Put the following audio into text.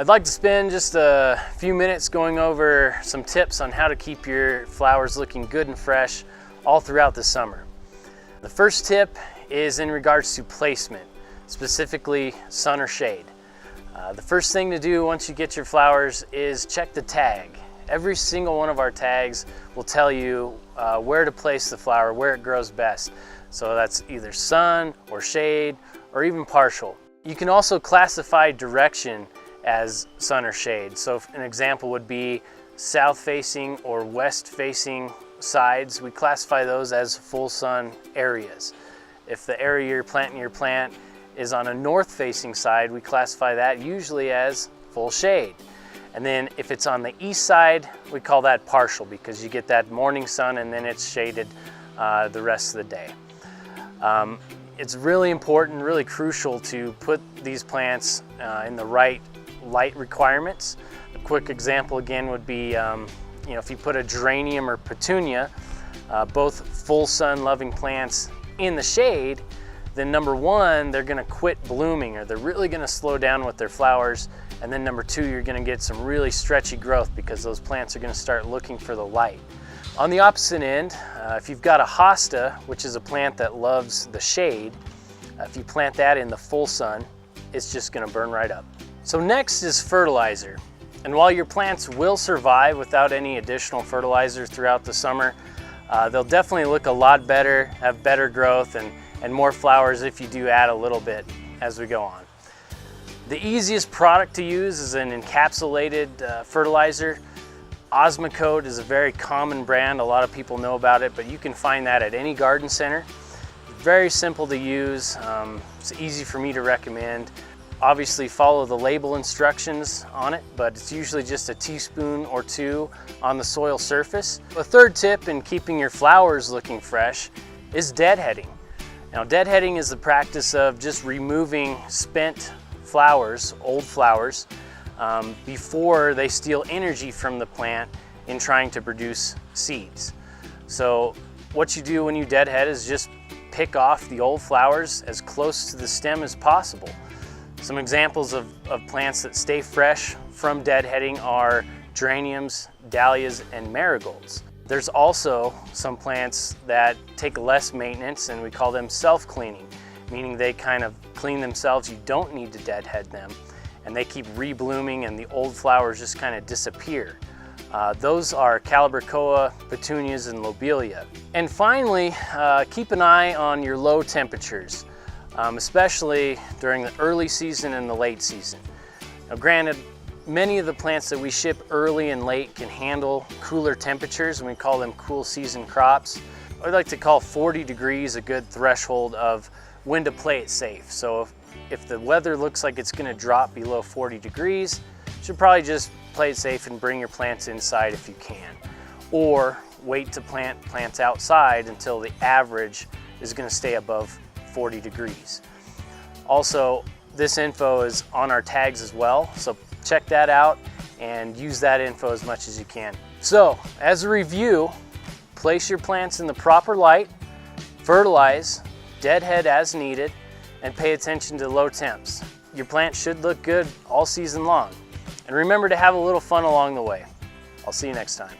I'd like to spend just a few minutes going over some tips on how to keep your flowers looking good and fresh all throughout the summer. The first tip is in regards to placement, specifically sun or shade. The first thing to do once you get your flowers is check the tag. Every single one of our tags will tell you where to place the flower, where it grows best. So that's either sun or shade or even partial. You can also classify direction as sun or shade. So an example would be south facing or west facing sides. We classify those as full sun areas. If the area you're planting your plant is on a north facing side, we classify that usually as full shade. And then if it's on the east side, we call that partial because you get that morning sun and then it's shaded the rest of the day. It's really important, really crucial to put these plants in the right light requirements. A quick example again would be, if you put a geranium or petunia, both full sun loving plants in the shade, then number one, they're gonna quit blooming, or they're really gonna slow down with their flowers. And then number two, you're gonna get some really stretchy growth because those plants are gonna start looking for the light. On the opposite end, if you've got a hosta, which is a plant that loves the shade, if you plant that in the full sun, it's just gonna burn right up. So next is fertilizer. And while your plants will survive without any additional fertilizer throughout the summer, they'll definitely look a lot better, have better growth and more flowers if you do add a little bit as we go on. The easiest product to use is an encapsulated fertilizer. Osmocote is a very common brand. A lot of people know about it, but you can find that at any garden center. Very simple to use. It's easy for me to recommend. Obviously follow the label instructions on it, but it's usually just a teaspoon or two on the soil surface. The third tip in keeping your flowers looking fresh is deadheading. Now, deadheading is the practice of just removing spent flowers, old flowers, before they steal energy from the plant in trying to produce seeds. So what you do when you deadhead is just pick off the old flowers as close to the stem as possible. Some examples of plants that stay fresh from deadheading are geraniums, dahlias, and marigolds. There's also some plants that take less maintenance, and we call them self-cleaning, meaning they kind of clean themselves. You don't need to deadhead them, and they keep reblooming and the old flowers just kind of disappear. Those are calibrachoa, petunias, and lobelia. And finally, keep an eye on your low temperatures, especially during the early season and the late season. Now granted, many of the plants that we ship early and late can handle cooler temperatures, and we call them cool season crops. I like to call 40 degrees a good threshold of when to play it safe. So if the weather looks like it's going to drop below 40 degrees, you should probably just play it safe and bring your plants inside if you can. Or wait to plant plants outside until the average is going to stay above 40 degrees. Also, this info is on our tags as well, so check that out and use that info as much as you can. So, as a review, place your plants in the proper light, fertilize, deadhead as needed, and pay attention to low temps. Your plant should look good all season long. And remember to have a little fun along the way. I'll see you next time.